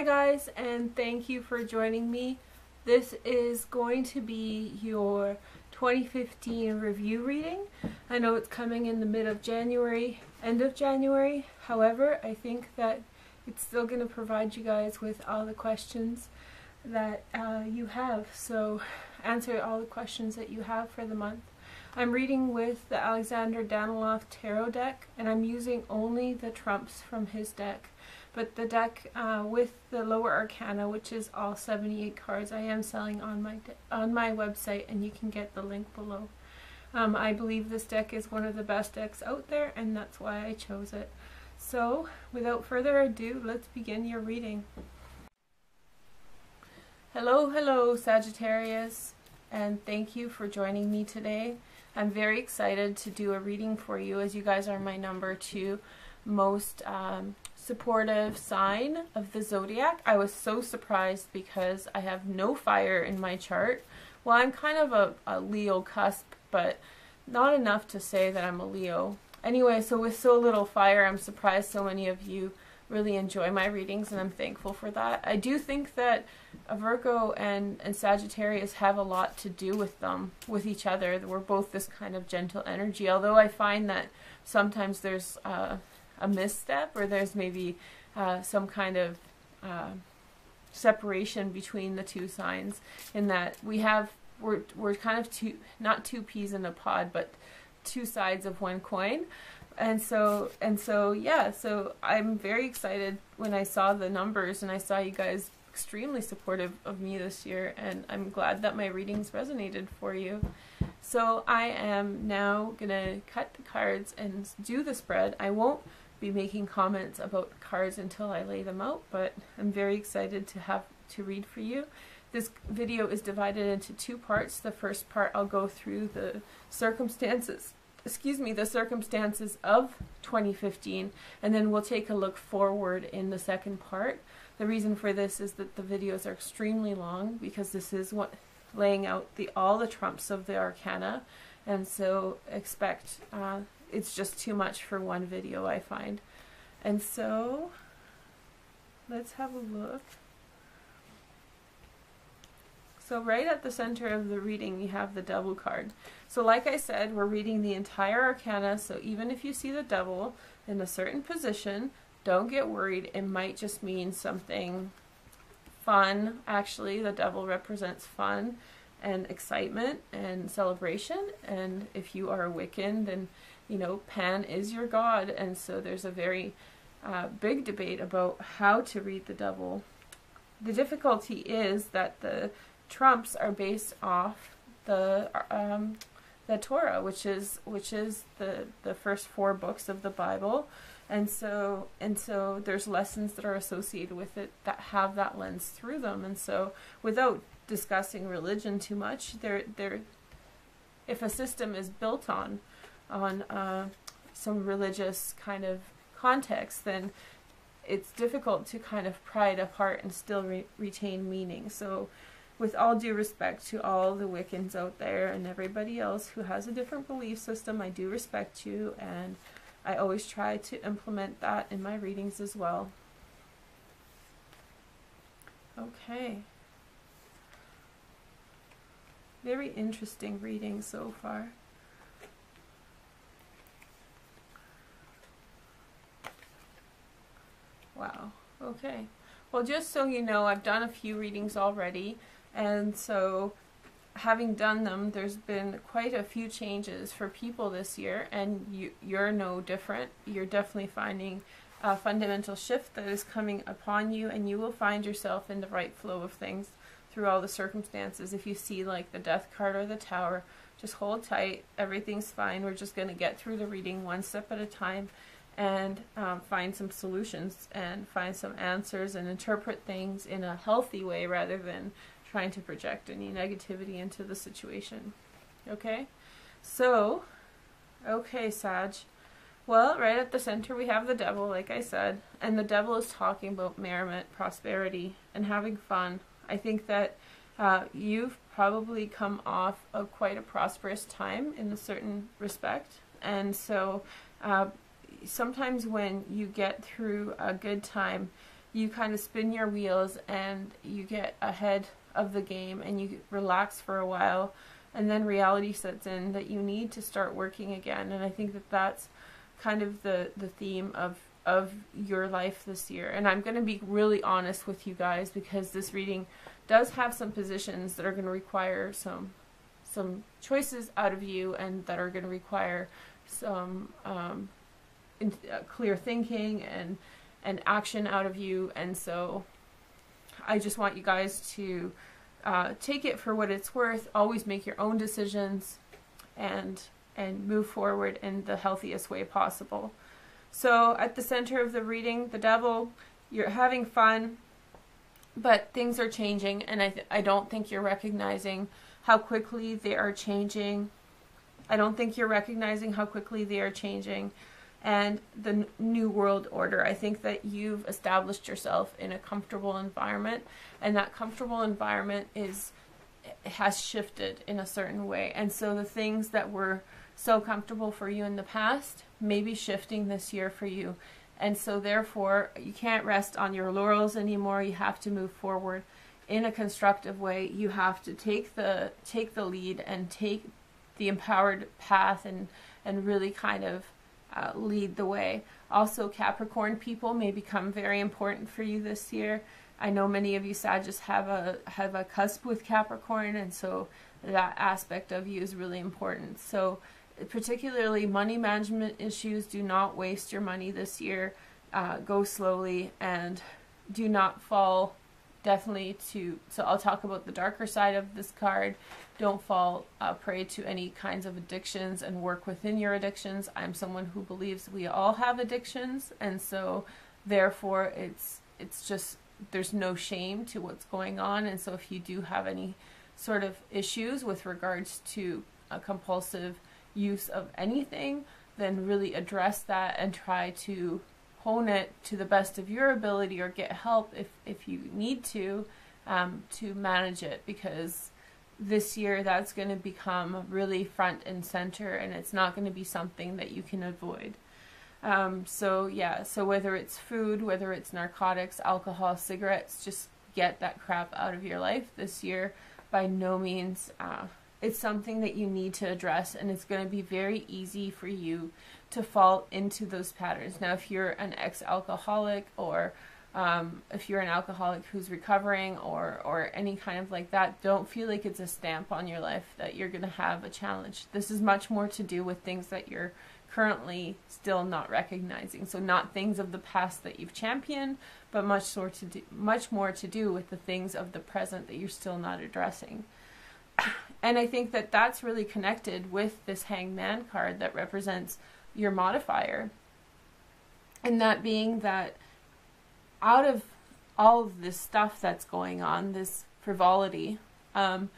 Hi guys, and thank you for joining me. This is going to be your 2015 review reading. I know it's coming in the mid of January, end of January. However, I think that it's still going to provide you guys with all the questions that you have. So answer all the questions that you have for the month. I'm reading with the Alexander Daniloff Tarot deck, and I'm using only the trumps from his deck. But the deck with the lower arcana, which is all 78 cards, I am selling on my website, and you can get the link below. I believe this deck is one of the best decks out there, and that's why I chose it. So, without further ado, let's begin your reading. Hello, Sagittarius, and thank you for joining me today. I'm very excited to do a reading for you, as you guys are my number 2 most supportive sign of the zodiac. I was so surprised because I have no fire in my chart. Well, I'm kind of a Leo cusp, but not enough to say that I'm a Leo. Anyway, so with so little fire, I'm surprised so many of you really enjoy my readings, and I'm thankful for that. I do think that a Virgo and Sagittarius have a lot to do with them, with each other. We're both this kind of gentle energy, although I find that sometimes there's a misstep, or there's maybe some kind of separation between the two signs, in that we're kind of not two peas in a pod, but two sides of one coin. And so yeah, so I'm very excited when I saw the numbers, and I saw you guys extremely supportive of me this year, and I'm glad that my readings resonated for you. So I am now gonna cut the cards and do the spread. I won't be making comments about cards until I lay them out, but I'm very excited to read for you. This video is divided into 2 parts. The first part, I'll go through the circumstances of 2015, and then we'll take a look forward in the second part. The reason for this is that the videos are extremely long, because this is laying out all the trumps of the arcana, and so expect it's just too much for one video, I find. And so let's have a look. So right at the center of the reading, you have the Devil card. So like I said, we're reading the entire arcana, so even if you see the Devil in a certain position, don't get worried. It might just mean something fun. Actually, the Devil represents fun and excitement and celebration. And if you are a Wiccan, then you know Pan is your god, and so there's a very big debate about how to read the Devil. The difficulty is that the trumps are based off the Torah, which is the first 4 books of the Bible, and so there's lessons that are associated with it that have that lens through them. And so, without discussing religion too much, if a system is built on some religious kind of context, then it's difficult to kind of pry it apart and still retain meaning. So with all due respect to all the Wiccans out there and everybody else who has a different belief system, I do respect you, and I always try to implement that in my readings as well. Okay. Very interesting reading so far. Wow. Okay. Well, just so you know, I've done a few readings already, and so having done them, there's been quite a few changes for people this year, and you're no different. You're definitely finding a fundamental shift that is coming upon you, and you will find yourself in the right flow of things through all the circumstances. If you see like the Death card or the Tower, just hold tight. Everything's fine. We're just going to get through the reading one step at a time, and find some solutions and find some answers and interpret things in a healthy way, rather than trying to project any negativity into the situation. Okay? So, okay, Sag. Well, right at the center we have the Devil, like I said, and the Devil is talking about merriment, prosperity, and having fun. I think that you've probably come off of quite a prosperous time in a certain respect, and so sometimes when you get through a good time, you kind of spin your wheels and you get ahead of the game and you relax for a while, and then reality sets in that you need to start working again. And I think that that's kind of the theme of your life this year. And I'm going to be really honest with you guys, because this reading does have some positions that are going to require some choices out of you, and that are going to require some clear thinking and action out of you. And so I just want you guys to take it for what it's worth. Always make your own decisions and move forward in the healthiest way possible. So at the center of the reading, the Devil, you're having fun, but things are changing, and I don't think you're recognizing how quickly they are changing. I don't think you're recognizing how quickly they are changing. And the new world order, I think that you've established yourself in a comfortable environment, and that comfortable environment has shifted in a certain way. And so the things that were so comfortable for you in the past may be shifting this year for you. And so therefore, you can't rest on your laurels anymore. You have to move forward in a constructive way. You have to take the lead and take the empowered path and really kind of lead the way. Also, Capricorn people may become very important for you this year. I know many of you Sagittarius have a cusp with Capricorn, and so that aspect of you is really important. So particularly money management issues, do not waste your money this year. Go slowly and do not fall definitely so I'll talk about the darker side of this card. Don't fall prey to any kinds of addictions, and work within your addictions. I'm someone who believes we all have addictions, and so therefore it's just, there's no shame to what's going on. And so if you do have any sort of issues with regards to a compulsive use of anything, then really address that and try to hone it to the best of your ability, or get help if you need to manage it, because this year that's going to become really front and center, and it's not going to be something that you can avoid. So whether it's food, whether it's narcotics, alcohol, cigarettes, just get that crap out of your life this year. By no means, it's something that you need to address, and it's going to be very easy for you to fall into those patterns. Now, if you're an ex-alcoholic, or if you're an alcoholic who's recovering, or any kind of like that, don't feel like it's a stamp on your life that you're going to have a challenge. This is much more to do with things that you're currently still not recognizing. So not things of the past that you've championed, but much more to do with the things of the present that you're still not addressing. And I think that that's really connected with this Hangman card that represents your modifier. And that being that out of all of this stuff that's going on, this frivolity, and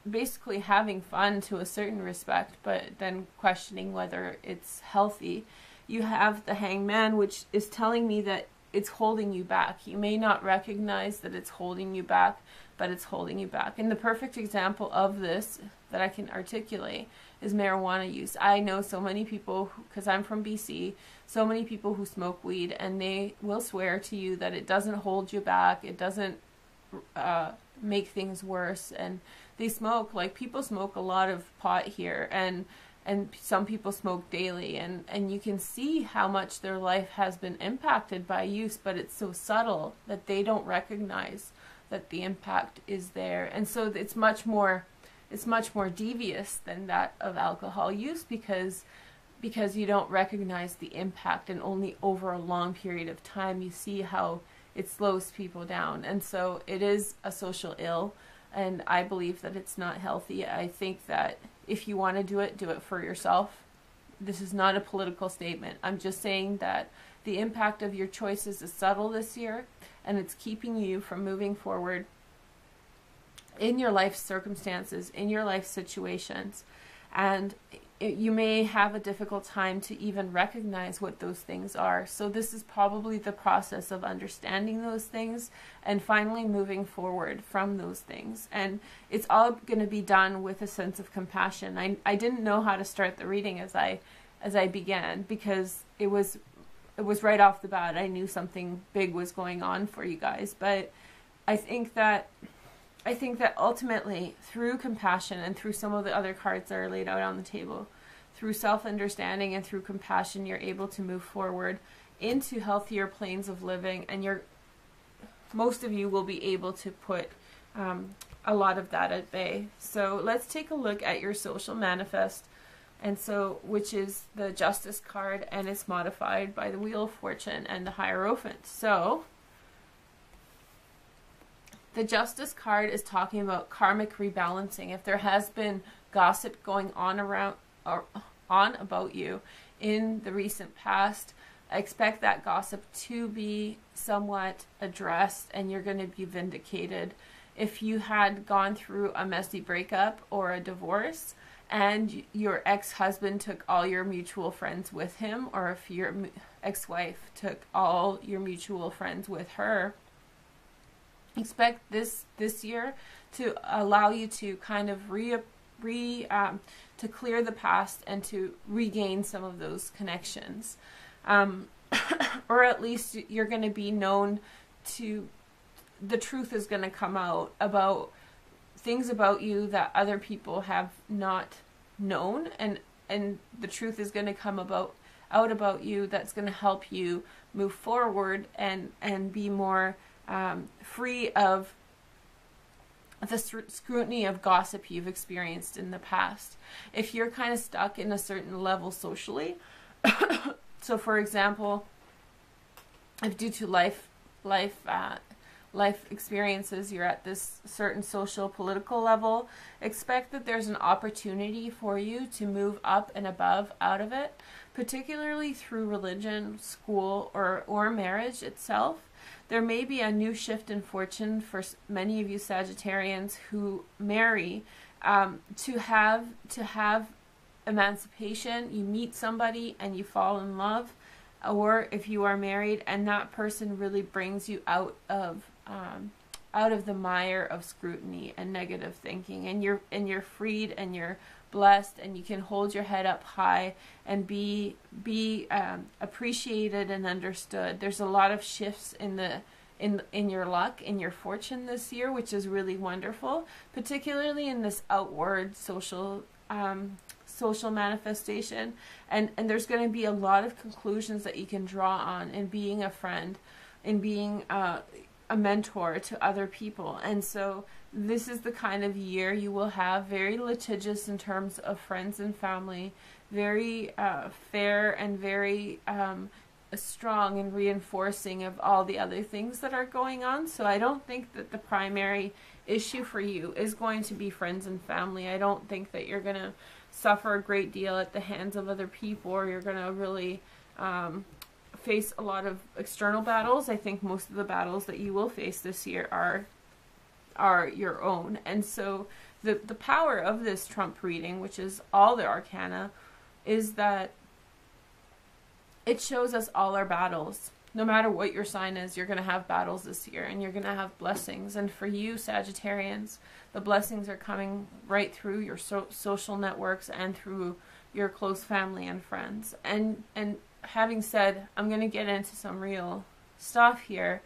basically having fun to a certain respect, but then questioning whether it's healthy, you have the Hangman, which is telling me that it's holding you back. You may not recognize that it's holding you back, but it's holding you back. And the perfect example of this that I can articulate is marijuana use. I know so many people, because I'm from BC, so many people who smoke weed, and they will swear to you that it doesn't hold you back, it doesn't make things worse. And they smoke, like, people smoke a lot of pot here, and some people smoke daily, and you can see how much their life has been impacted by use, but it's so subtle that they don't recognize that the impact is there. And so it's much more devious than that of alcohol use, because you don't recognize the impact, and only over a long period of time you see how it slows people down. And so it is a social ill, and I believe that it's not healthy. I think that if you want to do it for yourself. This is not a political statement. I'm just saying that the impact of your choices is subtle this year, and it's keeping you from moving forward in your life circumstances, in your life situations. And you may have a difficult time to even recognize what those things are. So this is probably the process of understanding those things and finally moving forward from those things. And it's all going to be done with a sense of compassion. I didn't know how to start the reading as I began, because it was it was right off the bat. I knew something big was going on for you guys. But I think that ultimately, through compassion and through some of the other cards that are laid out on the table, through self-understanding and through compassion, you're able to move forward into healthier planes of living, and most of you will be able to put a lot of that at bay. So let's take a look at your social manifest, and so which is the Justice card, and it's modified by the Wheel of Fortune and the Hierophant. So the Justice card is talking about karmic rebalancing. If there has been gossip going on around or on about you in the recent past, I expect that gossip to be somewhat addressed, and you're going to be vindicated. If you had gone through a messy breakup or a divorce and your ex-husband took all your mutual friends with him, or if your ex-wife took all your mutual friends with her, expect this year to allow you to kind of to clear the past and to regain some of those connections. Or at least you're going to be known to, the truth is going to come out about things about you that other people have not known, and the truth is going to come out about you that's going to help you move forward and be more free of the scrutiny of gossip you've experienced in the past. If you're kind of stuck in a certain level socially, so for example, if due to life experiences you're at this certain social political level, expect that there's an opportunity for you to move up and above out of it, particularly through religion, school, or marriage itself. There may be a new shift in fortune for many of you Sagittarians who marry to have emancipation. You meet somebody and you fall in love, or if you are married and that person really brings you out of the mire of scrutiny and negative thinking, and you're freed and you're blessed, and you can hold your head up high and be appreciated and understood. There's a lot of shifts in your luck, in your fortune this year, which is really wonderful, particularly in this outward social manifestation, and there's going to be a lot of conclusions that you can draw on in being a friend, in being a mentor to other people. And so this is the kind of year you will have, very litigious in terms of friends and family, very fair and very strong and reinforcing of all the other things that are going on. So I don't think that the primary issue for you is going to be friends and family. I don't think that you're going to suffer a great deal at the hands of other people, or you're going to really face a lot of external battles. I think most of the battles that you will face this year are your own. And so the power of this Trump reading, which is all the arcana, is that it shows us all our battles. No matter what your sign is, you're going to have battles this year, and you're going to have blessings. And for you Sagittarians, the blessings are coming right through your social networks and through your close family and friends. And having said, I'm going to get into some real stuff here.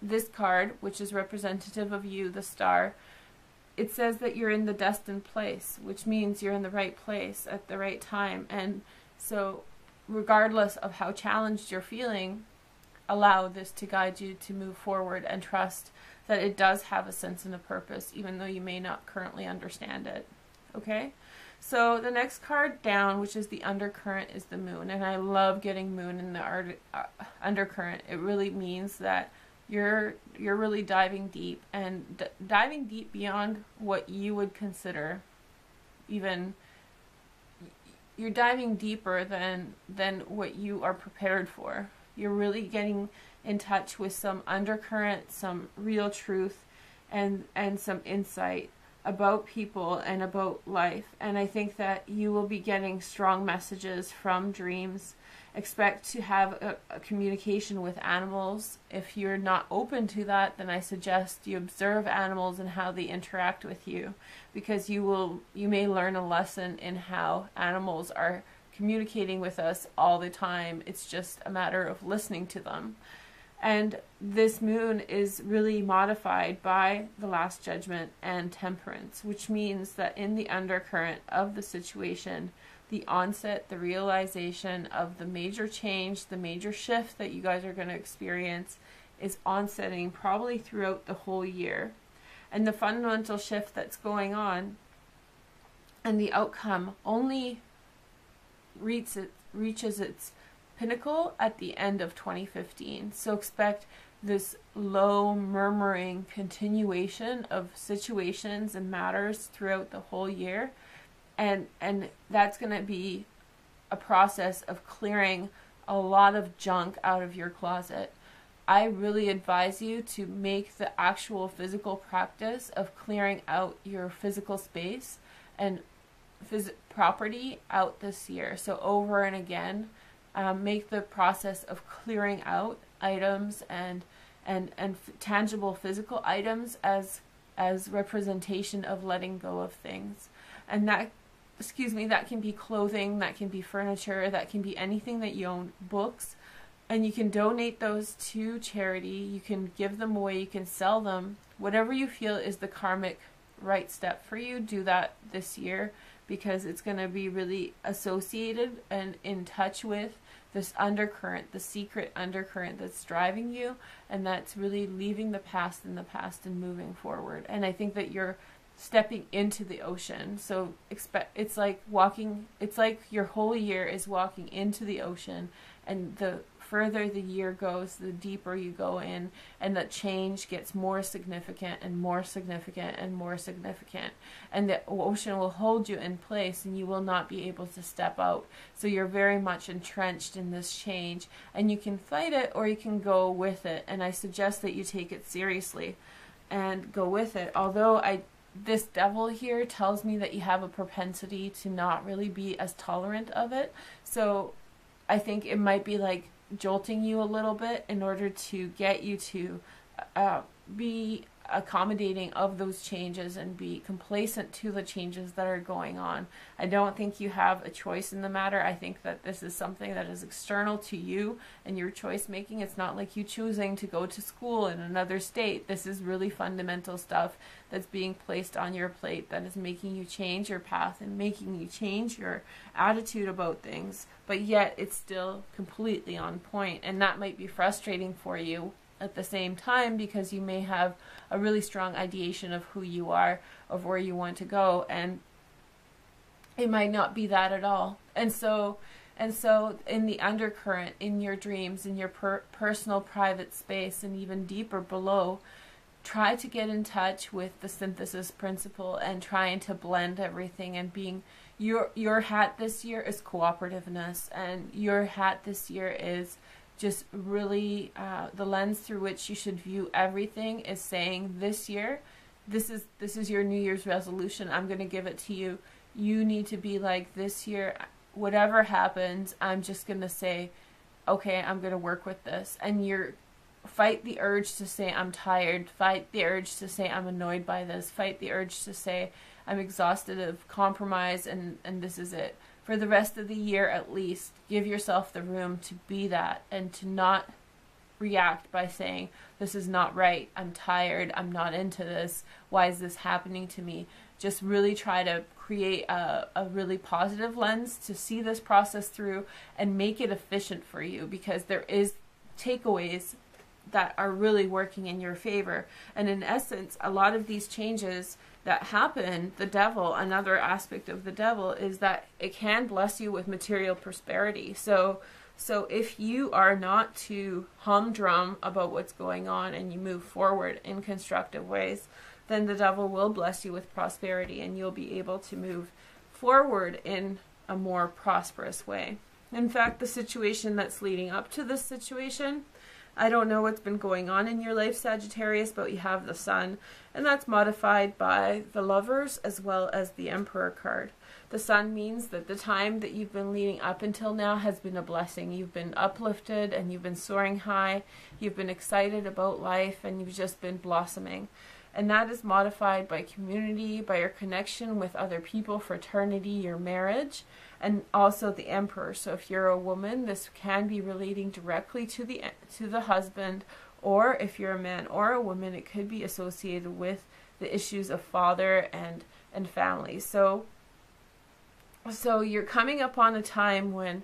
This card, which is representative of you, the star, it says that you're in the destined place, which means you're in the right place at the right time. And so regardless of how challenged you're feeling, allow this to guide you to move forward and trust that it does have a sense and a purpose, even though you may not currently understand it. Okay? So the next card down, which is the undercurrent, is the moon. And I love getting moon in the undercurrent. It really means that you're really diving deep, and diving deep beyond what you would consider even. You're diving deeper than what you are prepared for. You're really getting in touch with some undercurrent, some real truth, and some insight about people and about life. And I think that you will be getting strong messages from dreams. Expect to have a communication with animals. If you're not open to that, then I suggest you observe animals and how they interact with you, because you may learn a lesson in how animals are communicating with us all the time. It's just a matter of listening to them. And this moon is really modified by the Last Judgment and Temperance, which means that in the undercurrent of the situation, the onset, the realization of the major change, the major shift that you guys are going to experience is onsetting probably throughout the whole year. And the fundamental shift that's going on and the outcome only reaches its pinnacle at the end of 2015. So expect this low murmuring continuation of situations and matters throughout the whole year. And that's going to be a process of clearing a lot of junk out of your closet. I really advise you to make the actual physical practice of clearing out your physical space and property out this year. So over and again, make the process of clearing out items and tangible physical items as representation of letting go of things. And that can be clothing, that can be furniture, that can be anything that you own, books. And you can donate those to charity, you can give them away, you can sell them. Whatever you feel is the karmic right step for you, do that this year, because it's going to be really associated and in touch with this undercurrent, the secret undercurrent that's driving you, and that's really leaving the past in the past and moving forward. And I think that you're stepping into the ocean. So it's like your whole year is walking into the ocean, and the further the year goes, the deeper you go in, and that change gets more significant and more significant and more significant. And the ocean will hold you in place and you will not be able to step out. So you're very much entrenched in this change, and you can fight it or you can go with it. And I suggest that you take it seriously and go with it. Although this devil here tells me that you have a propensity to not really be as tolerant of it. So I think it might be like jolting you a little bit in order to get you to be accommodating of those changes and be complacent to the changes that are going on. I don't think you have a choice in the matter. I think that this is something that is external to you and your choice making. It's not like you choosing to go to school in another state. This is really fundamental stuff that's being placed on your plate that is making you change your path and making you change your attitude about things, but yet it's still completely on point. And that might be frustrating for you at the same time, because you may have a really strong ideation of who you are, of where you want to go, and it might not be that at all. And so in the undercurrent, in your dreams, in your personal private space, and even deeper below, try to get in touch with the synthesis principle and trying to blend everything, and being your hat this year is cooperativeness, and your hat this year is just really the lens through which you should view everything is saying, this year, this is your New Year's resolution. I'm going to give it to you. You need to be like, this year, whatever happens, I'm just going to say, okay, I'm going to work with this. And fight the urge to say I'm tired, fight the urge to say I'm annoyed by this, fight the urge to say I'm exhausted of compromise and this is it. For the rest of the year at least, give yourself the room to be that and to not react by saying, this is not right, I'm tired, I'm not into this, why is this happening to me? Just really try to create a really positive lens to see this process through and make it efficient for you, because there is takeaways that are really working in your favor. And in essence, a lot of these changes that happen, the devil, another aspect of the devil is that it can bless you with material prosperity. So if you are not too humdrum about what's going on and you move forward in constructive ways, then the devil will bless you with prosperity and you'll be able to move forward in a more prosperous way. In fact, the situation that's leading up to this situation, I don't know what's been going on in your life, Sagittarius, but you have the Sun, and that's modified by the Lovers as well as the Emperor card. The Sun means that the time that you've been leading up until now has been a blessing. You've been uplifted and you've been soaring high. You've been excited about life and you've just been blossoming. And that is modified by community, by your connection with other people, fraternity, your marriage. and also the Emperor. So if you're a woman, this can be relating directly to the husband, or if you're a man or a woman, it could be associated with the issues of father and family. So you're coming up on a time when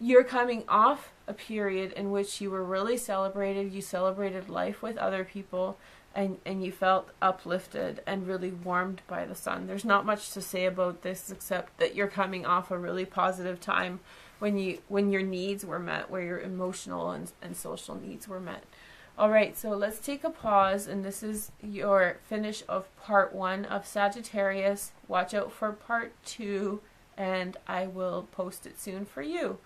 you're coming off a period in which you were really celebrated. You celebrated life with other people, and you felt uplifted and really warmed by the sun. There's not much to say about this except that you're coming off a really positive time when your needs were met, where your emotional and social needs were met. All right, so let's take a pause, and this is your finish of part 1 of Sagittarius. Watch out for part 2, and I will post it soon for you.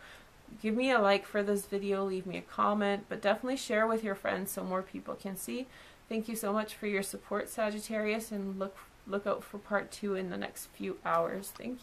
Give me a like for this video, leave me a comment, but definitely share with your friends so more people can see. Thank you so much for your support, Sagittarius, and look out for part 2 in the next few hours. Thank you.